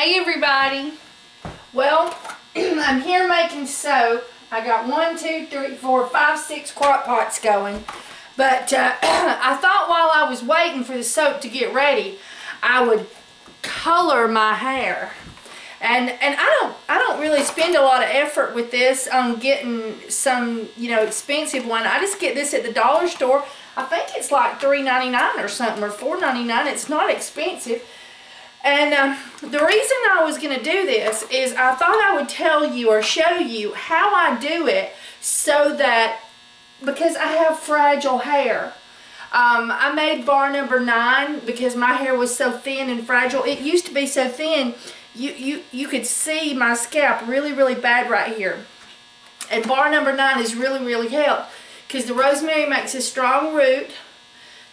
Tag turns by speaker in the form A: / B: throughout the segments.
A: Hey everybody. Well, I'm here making soap. I got 1, 2, 3, 4, 5, 6 crock pots going. But I thought while I was waiting for the soap to get ready, I would color my hair. And I don't really spend a lot of effort with this on getting some, expensive one. I just get this at the dollar store. I think it's like $3.99 or something, or $4.99. It's not expensive. And the reason I was going to do this is I thought I would tell you or show you how I do it, so that, because I have fragile hair. I made bar number 9 because my hair was so thin and fragile. It used to be so thin, you could see my scalp really bad right here. And bar number 9 is really helped, because the rosemary makes a strong root,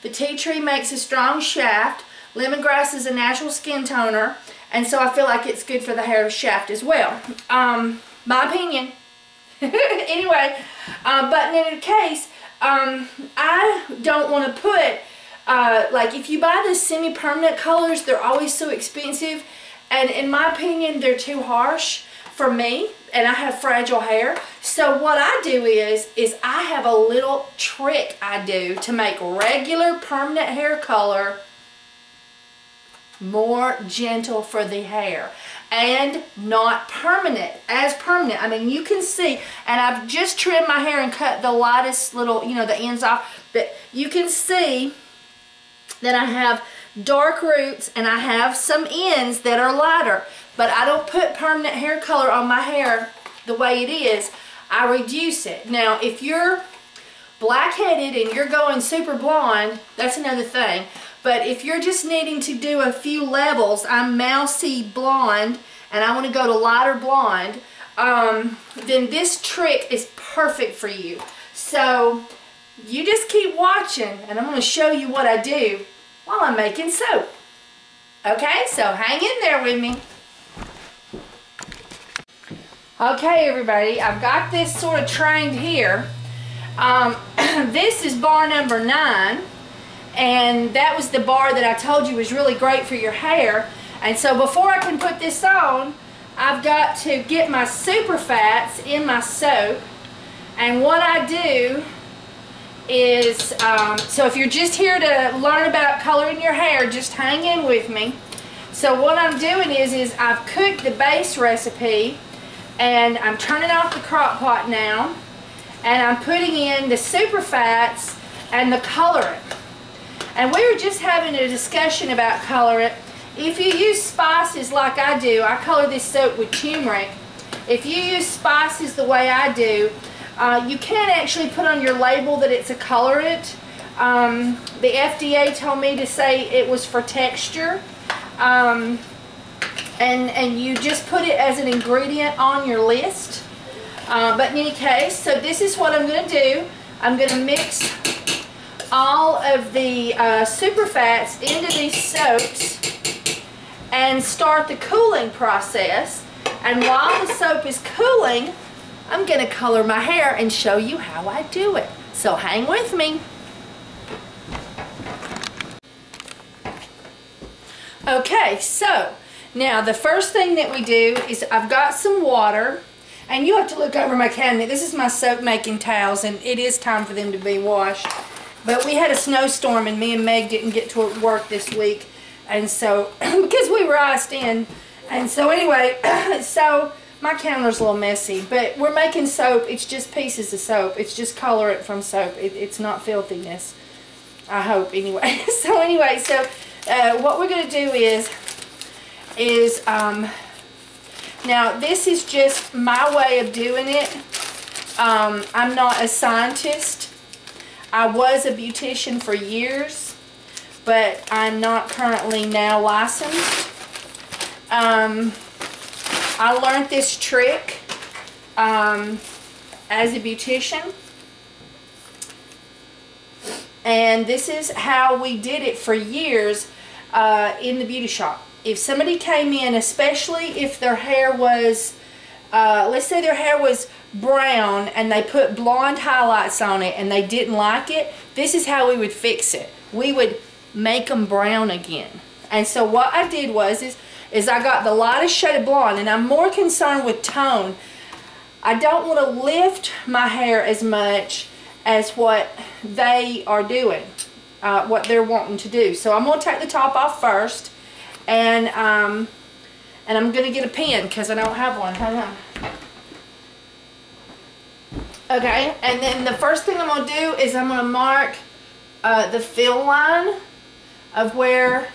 A: the tea tree makes a strong shaft, lemongrass is a natural skin toner, and so I feel like it's good for the hair shaft as well. My opinion. Anyway, but in any case, I don't want to put, like if you buy the semi-permanent colors, they're always so expensive, and in my opinion, they're too harsh for me, and I have fragile hair. So what I do is I have a little trick I do to make regular permanent hair color more gentle for the hair and not permanent as permanent. I mean, you can see, and I've just trimmed my hair and cut the lightest little, the ends off, but you can see that I have dark roots and I have some ends that are lighter, but I don't put permanent hair color on my hair the way it is. I reduce it. Now, if you're black-headed and you're going super blonde, that's another thing. But if you're just needing to do a few levels, I'm mousy blonde and I want to go to lighter blonde, then this trick is perfect for you. So you just keep watching and I'm going to show you what I do while I'm making soap. Okay, so hang in there with me. Okay everybody, I've got this sort of trained here. This is bar number 9. And that was the bar that I told you was really great for your hair. And so before I can put this on, I've got to get my super fats in my soap. And what I do is, so if you're just here to learn about coloring your hair, just hang in with me. So what I'm doing is I've cooked the base recipe, and I'm turning off the crock pot now, and I'm putting in the super fats and the colorant. And we were just having a discussion about colorant. If you use spices like I do, I color this soap with turmeric. If you use spices the way I do, you can actually put on your label that it's a colorant. The FDA told me to say it was for texture. And you just put it as an ingredient on your list. But in any case, so this is what I'm going to do. I'm going to mix all of the super fats into these soaps and start the cooling process. And while the soap is cooling, I'm going to color my hair and show you how I do it. So hang with me. Okay, so now the first thing that we do is I've got some water, and you have to look over my cabinet. This is my soap making towels, and it is time for them to be washed. But we had a snowstorm and me and Meg didn't get to work this week, and so because we were iced in, and so anyway, so my counter's a little messy, but we're making soap. It's just pieces of soap. It's just colorant from soap. It's not filthiness, I hope, anyway. So anyway, so what we're going to do is now this is just my way of doing it. I'm not a scientist. I was a beautician for years, but I'm not currently now licensed. I learned this trick as a beautician, and this is how we did it for years in the beauty shop. If somebody came in, especially if their hair was, let's say their hair was brown and they put blonde highlights on it and they didn't like it, this is how we would fix it. We would make them brown again. And so what I did was is I got the lightest shade of blonde, and I'm more concerned with tone. I don't want to lift my hair as much as what they are doing, what they're wanting to do. So I'm going to take the top off first, and I'm going to get a pen because I don't have one. Hold on. Okay, and then the first thing I'm going to do is I'm going to mark the fill line of where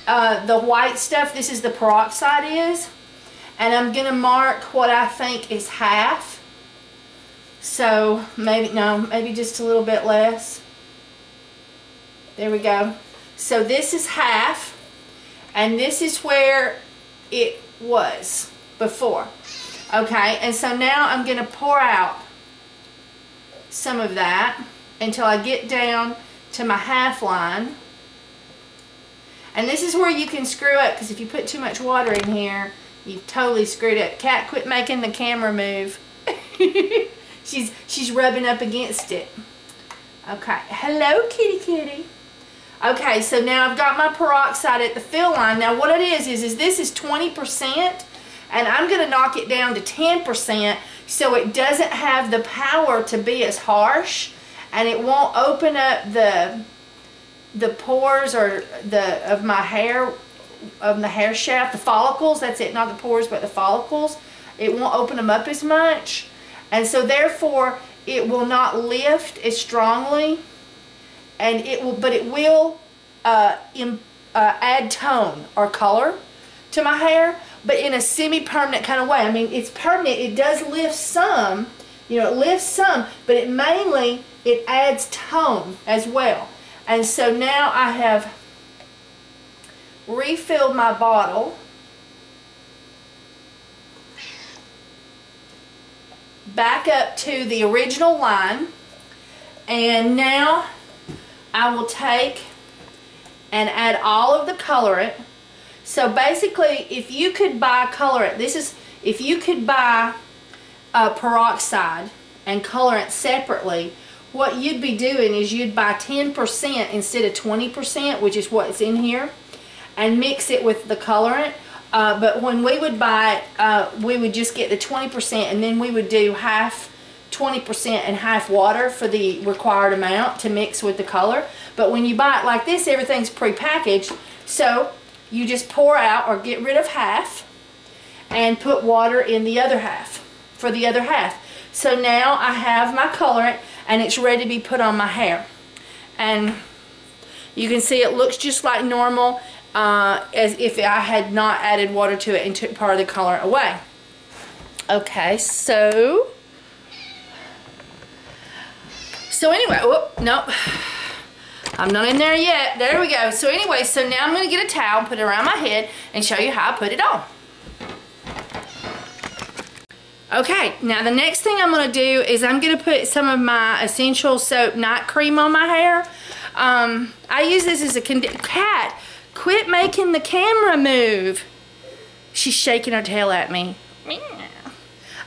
A: the white stuff, this is the peroxide, is. And I'm going to mark what I think is half. So maybe just a little bit less. There we go. So this is half, and this is where it was before. Okay, and so now I'm going to pour out some of that until I get down to my half line. And this is where you can screw up, because if you put too much water in here, you've totally screwed up. Cat, quit making the camera move. she's rubbing up against it. Okay, hello kitty kitty. Okay, so now I've got my peroxide at the fill line. Now what it is this is 20%, and I'm going to knock it down to 10% so it doesn't have the power to be as harsh, and it won't open up the pores or of my hair, of the hair shaft, the follicles. That's it, not the pores but the follicles. It won't open them up as much, and so therefore it will not lift as strongly, and it will add tone or color to my hair, but in a semi-permanent kind of way. I mean, it's permanent. It does lift some, it lifts some, but it adds tone as well. And so now I have refilled my bottle. Back up to the original line, and now I will take and add all of the colorant. So basically, if you could buy colorant, if you could buy peroxide and colorant separately, what you'd be doing is you'd buy 10% instead of 20%, which is what's in here, and mix it with the colorant. But when we would buy it, we would just get the 20%, and then we would do half 20% and half water for the required amount to mix with the color. But when you buy it like this, everything's pre-packaged, so you just pour out or get rid of half and put water in the other half for the other half. So now I have my colorant, and it's ready to be put on my hair. And you can see it looks just like normal, as if I had not added water to it and took part of the colorant away. Okay, so anyway, whoop, nope, I'm not in there yet. There we go. So anyway, so now I'm going to get a towel, put it around my head, and show you how I put it on. Okay, now the next thing I'm going to do is I'm going to put some of my Essential Soap Night Cream on my hair. I use this as a Cat, quit making the camera move. She's shaking her tail at me.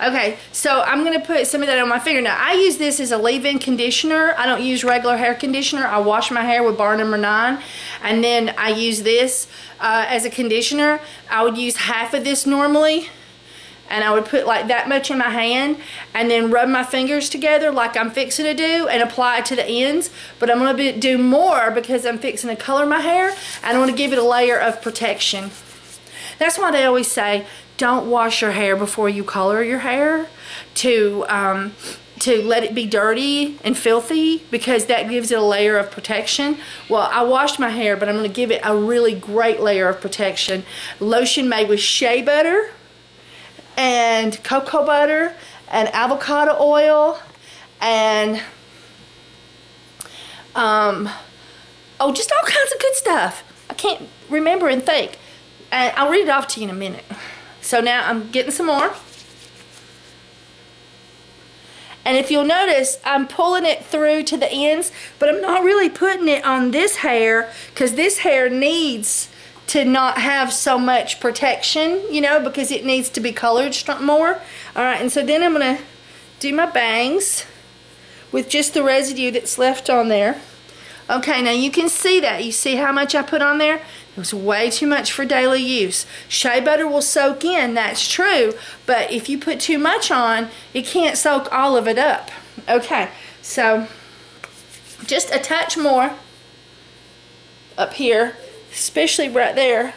A: Okay, so I'm going to put some of that on my finger. Now, I use this as a leave-in conditioner. I don't use regular hair conditioner. I wash my hair with bar number 9, and then I use this as a conditioner. I would use half of this normally, and I would put like that much in my hand and then rub my fingers together like I'm fixing to do and apply it to the ends. But I'm going to do more because I'm fixing to color my hair, and I want to give it a layer of protection. That's why they always say, don't wash your hair before you color your hair, to let it be dirty and filthy, because that gives it a layer of protection. Well, I washed my hair, but I'm going to give it a really great layer of protection. Lotion made with shea butter and cocoa butter and avocado oil and just all kinds of good stuff. I can't remember and think. And I'll read it off to you in a minute. So now I'm getting some more. And if you'll notice, I'm pulling it through to the ends, but I'm not really putting it on this hair, because this hair needs to not have so much protection, you know, because it needs to be colored more. Alright, and so then I'm going to do my bangs with just the residue that's left on there. Okay, now you can see that. You see how much I put on there? It was way too much for daily use. Shea butter will soak in, that's true, but if you put too much on, it can't soak all of it up. Okay, so just a touch more up here, especially right there.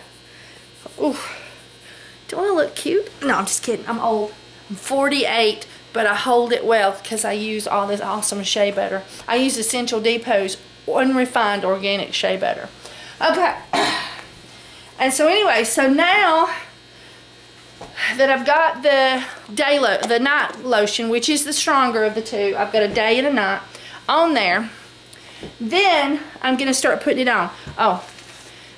A: Ooh, do I look cute? No, I'm just kidding. I'm old. I'm 48, but I hold it well because I use all this awesome shea butter. I use Essential Depot's unrefined organic shea butter. Okay, and so anyway, so now that I've got the night lotion, which is the stronger of the two, I've got a day and a night on there, then I'm going to start putting it on. Oh,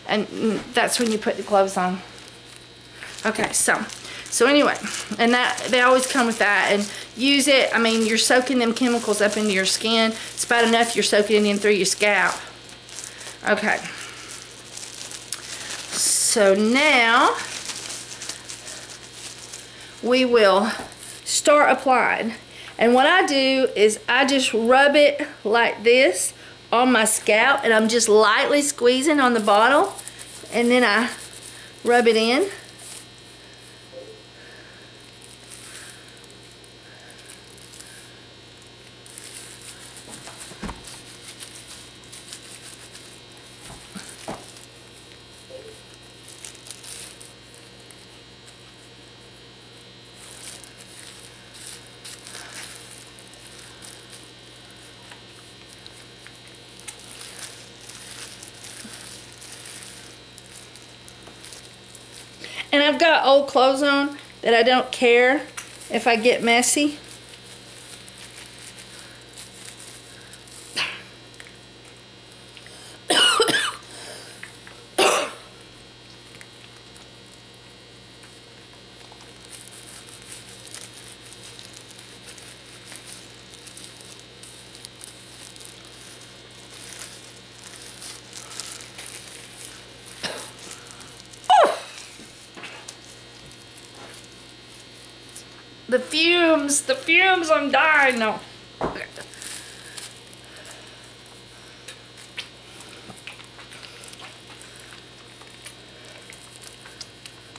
A: and that's when you put the clothes on. Okay, so anyway, and that they always come with that, and use it. I mean, you're soaking them chemicals up into your skin. It's about enough you're soaking it in through your scalp. Okay. So now we will start applying. And what I do is I just rub it like this on my scalp, and I'm just lightly squeezing on the bottle, and then I rub it in. And I've got old clothes on that I don't care if I get messy. The fumes, I'm dying. No. Okay.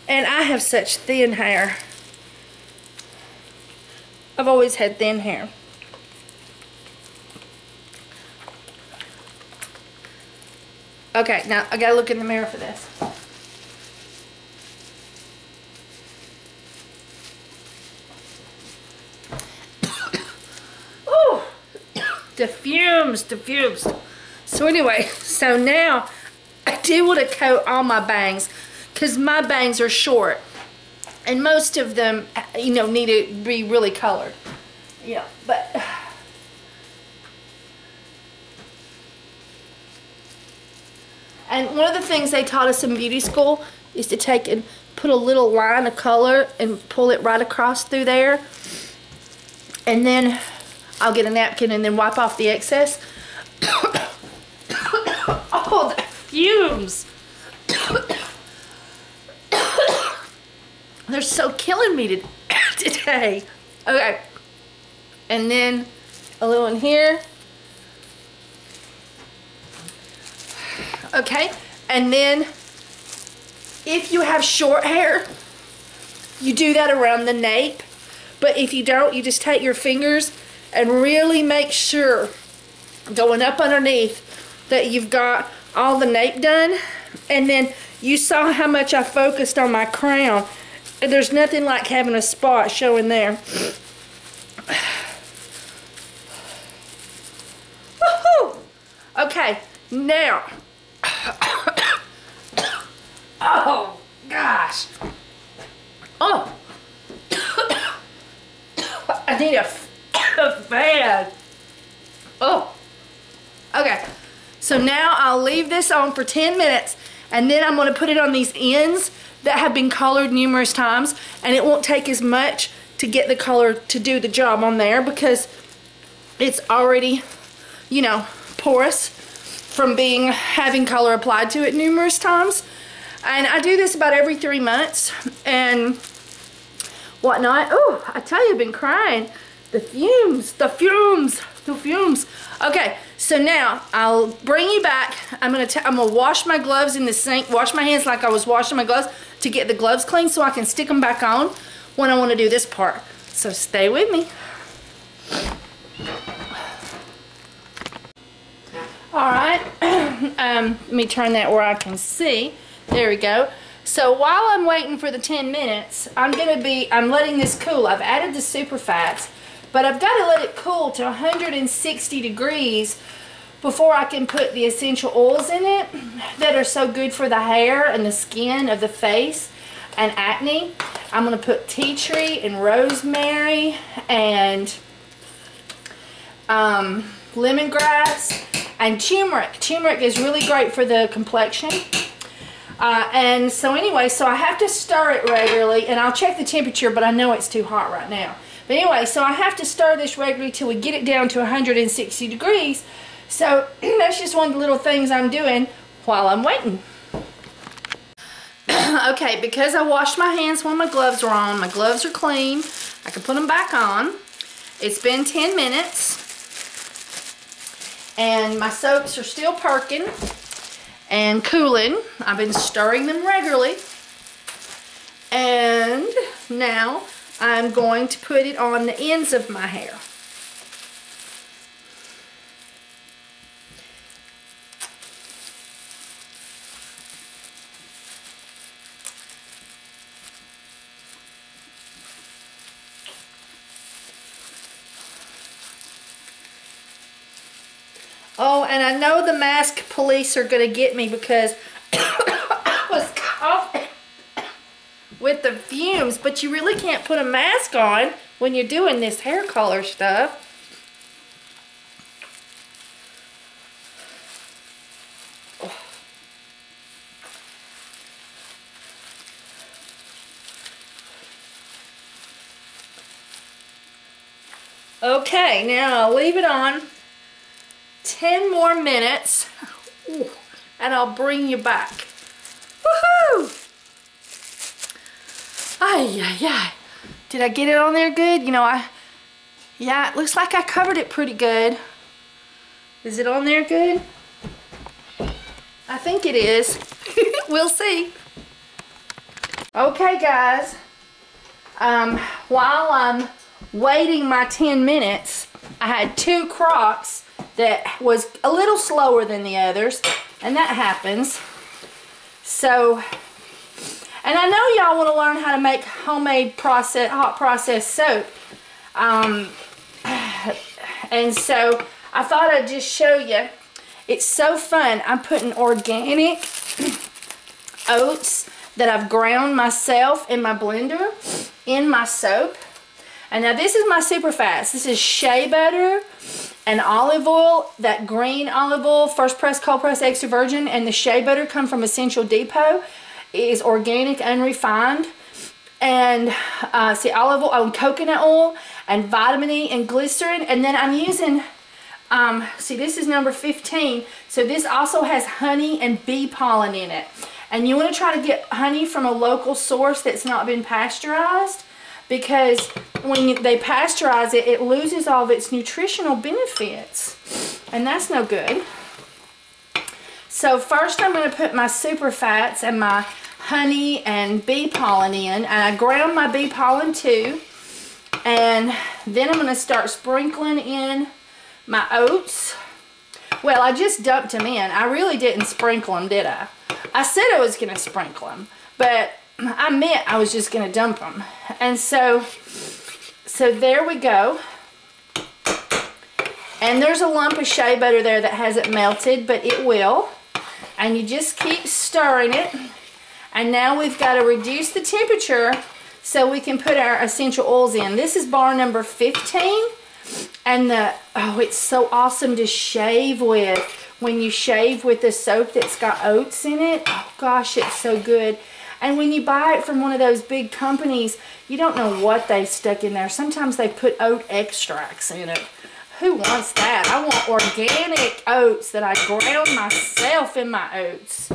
A: And I have such thin hair. I've always had thin hair. Okay, now I gotta look in the mirror for this. The fumes. So anyway, so now I do want to coat all my bangs because my bangs are short, and most of them, you know, need to be really colored. Yeah, but and one of the things they taught us in beauty school is to take and put a little line of color and pull it right across through there, and then I'll get a napkin and then wipe off the excess. Oh, the fumes. They're so killing me today. Okay. And then a little in here. Okay. And then if you have short hair, you do that around the nape. But if you don't, you just take your fingers and really make sure, going up underneath, that you've got all the nape done. And then you saw how much I focused on my crown. And there's nothing like having a spot showing there. Woohoo! Okay, now. Oh, gosh. Oh. I need a fan. Oh. Okay. So now I'll leave this on for 10 minutes, and then I'm going to put it on these ends that have been colored numerous times, and it won't take as much to get the color to do the job on there because it's already, you know, porous from having color applied to it numerous times. And I do this about every 3 months and whatnot. Oh, I tell you, I've been crying. The fumes, The fumes. Okay, so now I'll bring you back. I'm gonna wash my gloves in the sink, wash my hands like I was washing my gloves to get the gloves clean so I can stick them back on when I want to do this part. So stay with me. All right, let me turn that where I can see. There we go. So while I'm waiting for the 10 minutes, I'm letting this cool. I've added the super fats, but I've got to let it cool to 160 degrees before I can put the essential oils in it that are so good for the hair and the skin of the face and acne. I'm going to put tea tree and rosemary and lemongrass and turmeric. Turmeric is really great for the complexion. And so anyway, so I have to stir it regularly, and I'll check the temperature, but I know it's too hot right now. But anyway, so I have to stir this regularly till we get it down to 160 degrees. So that's just one of the little things I'm doing while I'm waiting. Okay, because I washed my hands when my gloves were on, my gloves are clean. I can put them back on. It's been 10 minutes. And my soaps are still perking and cooling. I've been stirring them regularly. And now I'm going to put it on the ends of my hair. Oh, and I know the mask police are going to get me because I was coughing with the fumes, but you really can't put a mask on when you're doing this hair color stuff. Okay, now I'll leave it on 10 more minutes, and I'll bring you back. Woohoo! Ay, ay, ay. Did I get it on there good? You know, yeah, it looks like I covered it pretty good. Is it on there good? I think it is. We'll see. Okay, guys. While I'm waiting my 10 minutes, I had 2 Crocs that was a little slower than the others, and that happens. So, and I know y'all want to learn how to make homemade hot processed soap. And so I thought I'd just show you. It's so fun. I'm putting organic oats that I've ground myself in my blender in my soap. And now this is my super fats. This is shea butter and olive oil, that green olive oil, first press, cold press, extra virgin, and the shea butter come from Essential Depot. It is organic, unrefined. And see, olive oil and coconut oil and vitamin E and glycerin. And then I'm using, see, this is number 15. So this also has honey and bee pollen in it. And you want to try to get honey from a local source that's not been pasteurized, because when they pasteurize it, it loses all of its nutritional benefits, and that's no good. So first I'm going to put my super fats and my honey and bee pollen in, and I ground my bee pollen too. And then I'm going to start sprinkling in my oats. Well, I just dumped them in. I really didn't sprinkle them, did I? I said I was going to sprinkle them, but I meant I was just going to dump them. And so there we go. And there's a lump of shea butter there that hasn't melted, but it will. And you just keep stirring it. And now we've got to reduce the temperature so we can put our essential oils in. This is bar number 15. And oh, it's so awesome to shave with. When you shave with the soap that's got oats in it, oh gosh, it's so good. And when you buy it from one of those big companies, you don't know what they stuck in there. Sometimes they put oat extracts in it. Who wants that? I want organic oats that I ground myself in my oats.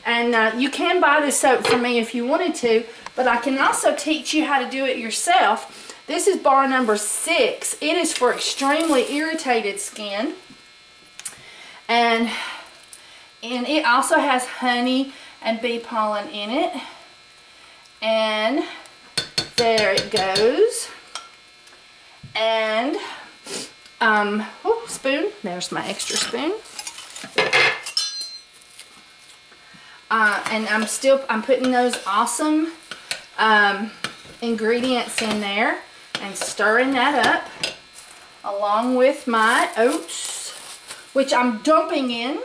A: And you can buy this soap from me if you wanted to, but I can also teach you how to do it yourself. This is bar number 6. It is for extremely irritated skin. And it also has honey and bee pollen in it. And there it goes. And spoon. There's my extra spoon. And I'm putting those awesome ingredients in there and stirring that up along with my oats, which I'm dumping in.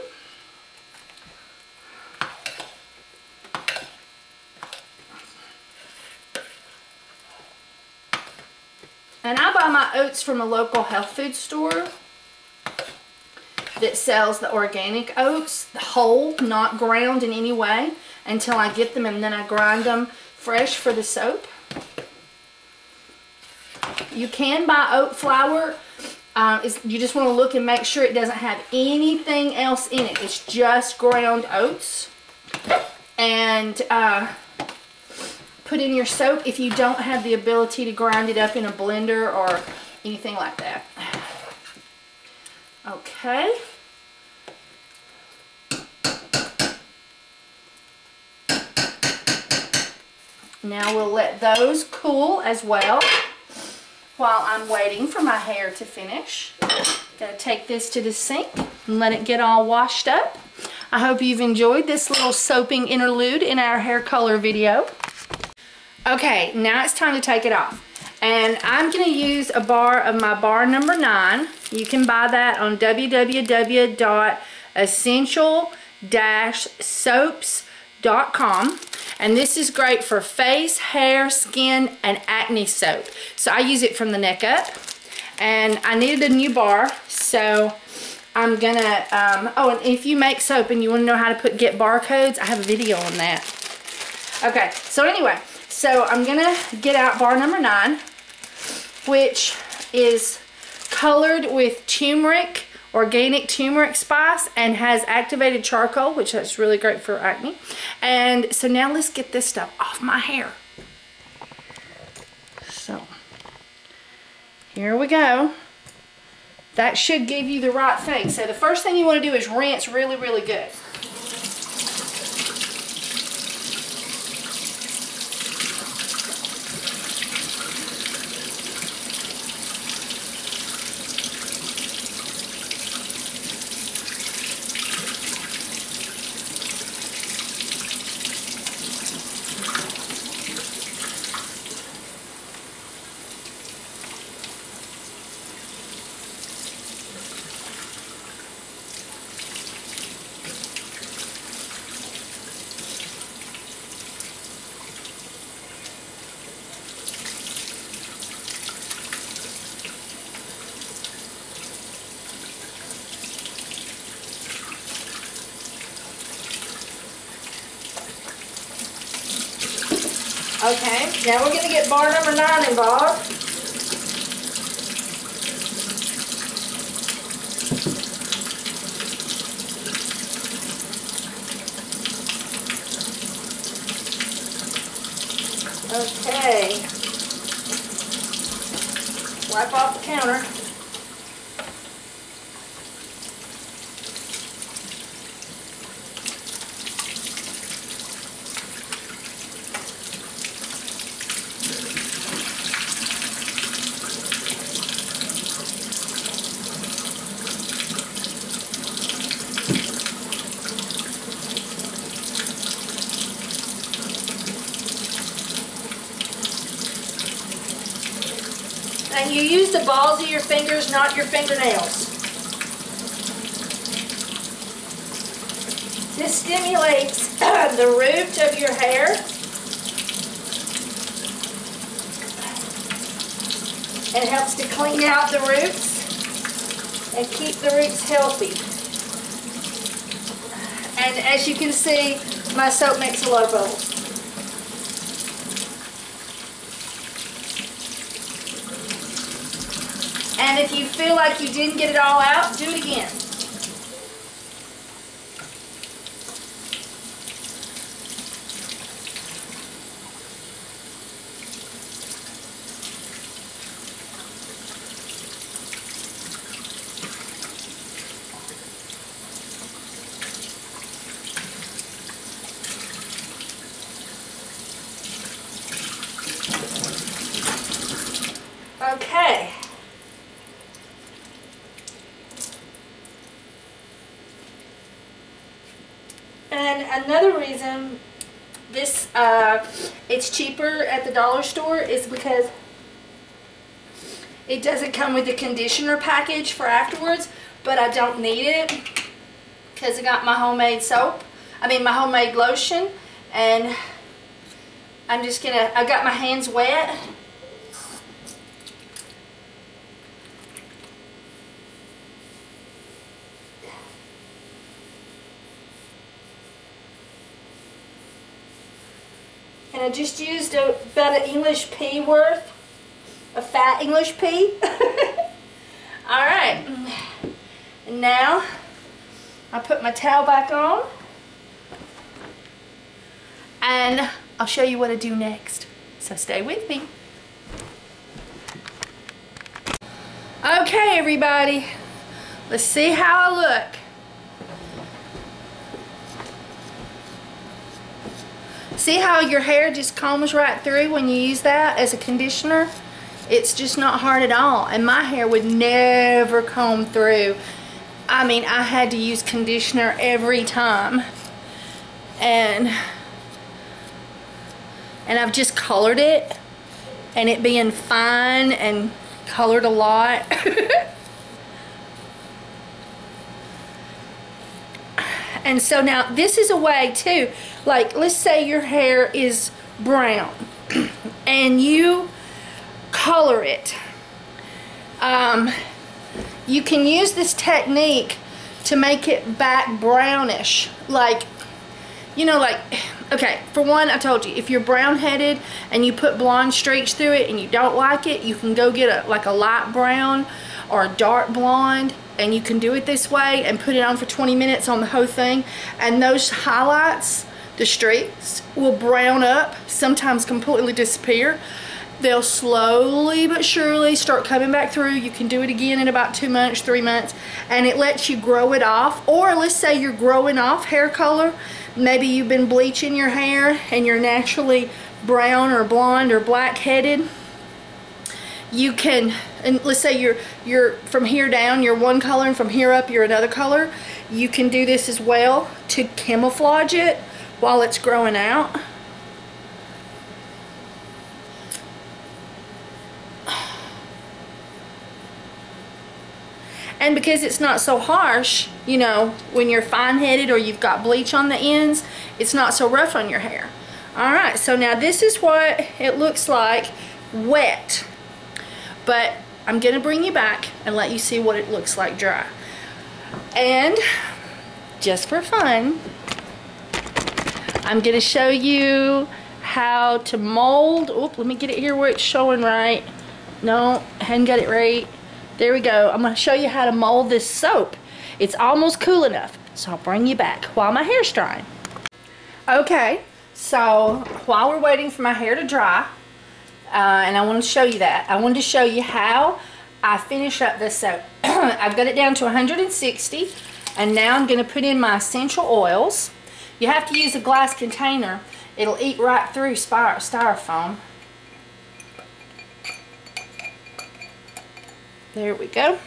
A: And I buy my oats from a local health food store that sells the organic oats, whole, not ground in any way, until I get them, and then I grind them fresh for the soap. You can buy oat flour. You just want to look and make sure it doesn't have anything else in it. It's just ground oats. And put in your soap if you don't have the ability to grind it up in a blender or anything like that. Okay. Now we'll let those cool as well while I'm waiting for my hair to finish. Gonna take this to the sink and let it get all washed up. I hope you've enjoyed this little soaping interlude in our hair color video. Okay, now it's time to take it off. And I'm going to use a bar of my bar number 9. You can buy that on www.essential-soaps.com. And this is great for face, hair, skin, and acne soap. So I use it from the neck up. And I needed a new bar, so I'm going to... oh, and if you make soap and you want to know how to get barcodes, I have a video on that. Okay, so anyway... So I'm going to get out bar number 9, which is colored with turmeric, organic turmeric spice, and has activated charcoal, which is really great for acne. And so now let's get this stuff off my hair. So here we go. That should give you the right thing. So the first thing you want to do is rinse really, really good. Okay, now we're going to get bar number 9 involved. Okay. Wipe off the counter. And you use the balls of your fingers, not your fingernails. This stimulates the root of your hair and helps to clean out the roots and keep the roots healthy. And as you can see, my soap makes a lot of bubbles. And if you feel like you didn't get it all out, do it again. Okay. And another reason this it's cheaper at the dollar store is because it doesn't come with the conditioner package for afterwards, but I don't need it because I got my homemade soap. I mean my homemade lotion, and I'm just gonna, I got my hands wet. And I just used about an English pea worth. A fat English pea. Alright. And now I put my towel back on. And I'll show you what I do next. So stay with me. Okay, everybody. Let's see how I look. See how your hair just combs right through when you use that as a conditioner? It's just not hard at all. And my hair would never comb through. I mean, I had to use conditioner every time. And I've just colored it. And it being fine and colored a lot. And so now this is a way too, like let's say your hair is brown and you color it. You can use this technique to make it back brownish, like, you know, like, okay, for one, I told you, if you're brown headed and you put blonde streaks through it and you don't like it, you can go get like a light brown or a dark blonde, and you can do it this way and put it on for 20 minutes on the whole thing, and those highlights, the streaks, will brown up, sometimes completely disappear. They'll slowly but surely start coming back through. You can do it again in about 2 months, 3 months, and it lets you grow it off. Or let's say you're growing off hair color. Maybe you've been bleaching your hair and you're naturally brown or blonde or black headed. You can, and let's say you're from here down you're one color and from here up you're another color. You can do this as well to camouflage it while it's growing out. And because it's not so harsh, you know, when you're fine-headed or you've got bleach on the ends, it's not so rough on your hair. Alright, so now this is what it looks like wet. But I'm going to bring you back and let you see what it looks like dry. And just for fun, I'm going to show you how to mold. Oop, let me get it here where it's showing right. No, I hadn't got it right. There we go. I'm going to show you how to mold this soap. It's almost cool enough, so I'll bring you back while my hair's drying. Okay, so while we're waiting for my hair to dry, and I want to show you that, I wanted to show you how I finish up this soap. I've got it down to 160, and now I'm going to put in my essential oils. You have to use a glass container. It'll eat right through styrofoam. There we go.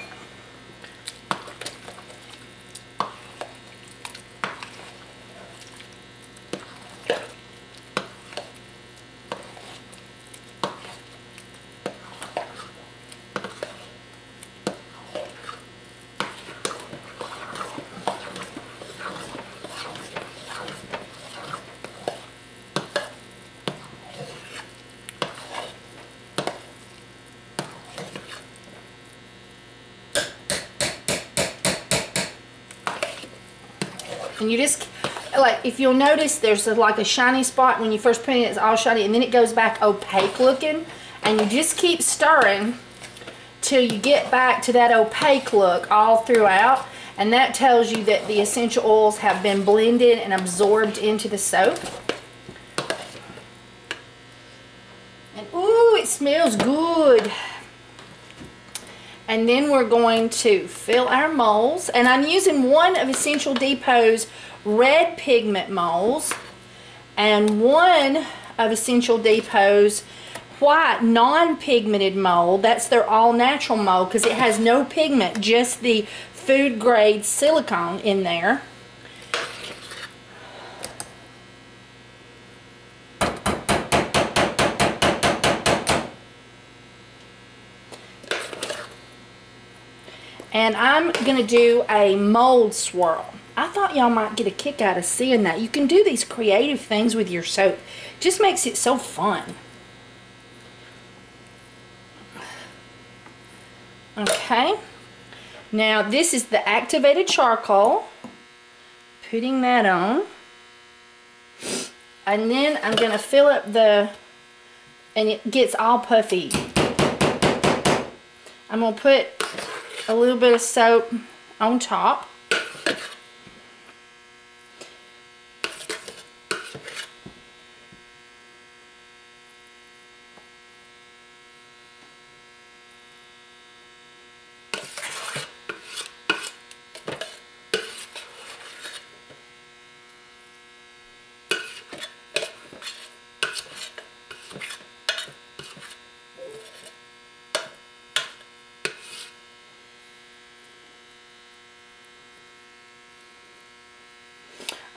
A: And you just, like, if you'll notice, there's like a shiny spot when you first put it in, it's all shiny, and then it goes back opaque looking, and you just keep stirring till you get back to that opaque look all throughout, and that tells you that the essential oils have been blended and absorbed into the soap. And ooh, it smells good. And then we're going to fill our molds. And I'm using one of Essential Depot's red pigment molds and one of Essential Depot's white non-pigmented mold. That's their all-natural mold because it has no pigment, just the food grade silicone in there. And I'm going to do a mold swirl. I thought y'all might get a kick out of seeing that. You can do these creative things with your soap. Just makes it so fun. Okay. Now this is the activated charcoal. Putting that on. And then I'm going to fill up the, and it gets all puffy. I'm going to put a little bit of soap on top.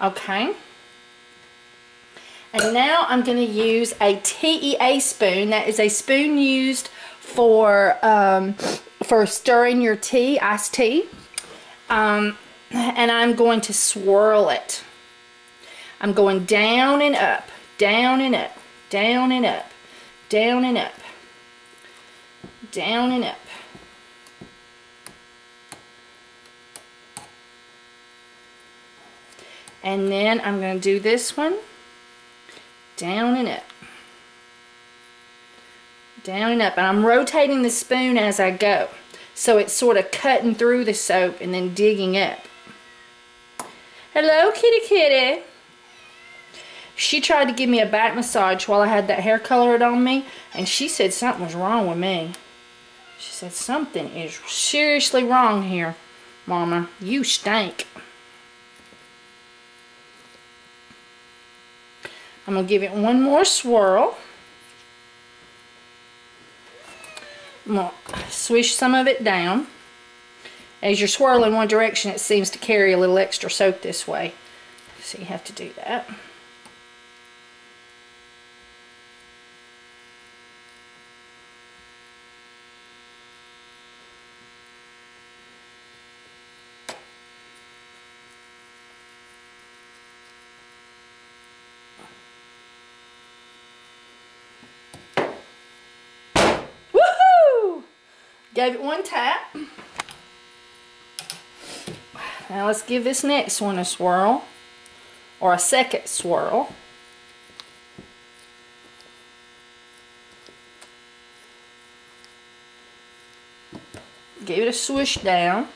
A: Okay, and now I'm going to use a TEA spoon. That is a spoon used for stirring your tea, iced tea. And I'm going to swirl it. I'm going down and up, down and up, down and up, down and up, down and up. And then I'm going to do this one, down and up, down and up. And I'm rotating the spoon as I go. So it's sort of cutting through the soap and then digging up. Hello, kitty kitty. She tried to give me a back massage while I had that hair colored on me. And she said something was wrong with me. She said something is seriously wrong here, Mama. You stink. I'm going to give it one more swirl. I'm going to swish some of it down. As you're swirling one direction, it seems to carry a little extra soap this way. So you have to do that. Gave it one tap. Now let's give this next one a swirl, or a second swirl. Give it a swoosh down.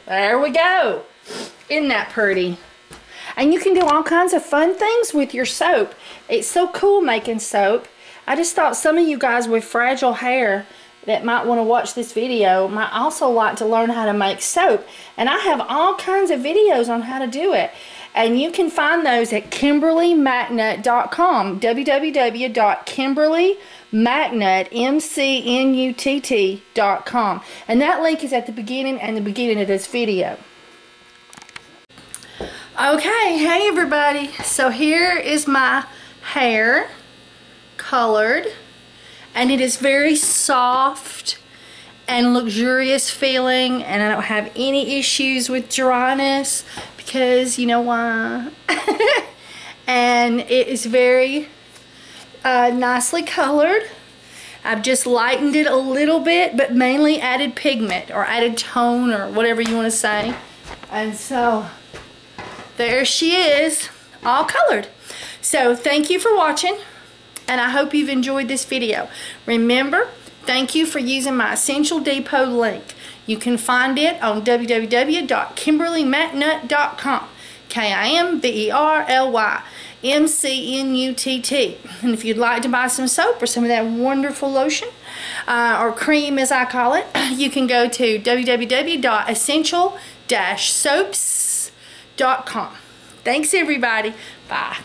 A: There we go. Isn't that pretty? And you can do all kinds of fun things with your soap. It's so cool making soap. I just thought some of you guys with fragile hair that might want to watch this video might also like to learn how to make soap. And I have all kinds of videos on how to do it. And you can find those at KimberlyMcNutt.com. www.KimberlyMcNutt.com. And that link is at the beginning of this video. Okay, hey everybody. So here is my hair colored. And it is very soft and luxurious feeling. And I don't have any issues with dryness. Because you know why. And it is very nicely colored. I've just lightened it a little bit, but mainly added pigment or added tone or whatever you want to say. And so there she is, all colored. So thank you for watching, and I hope you've enjoyed this video. Remember, thank you for using my Essential Depot link. You can find it on www.KimberlyMcNutt.com. KIMBERLY. MCNUTT. And if you'd like to buy some soap or some of that wonderful lotion, or cream as I call it, you can go to www.essential-soaps.com. Thanks everybody. Bye.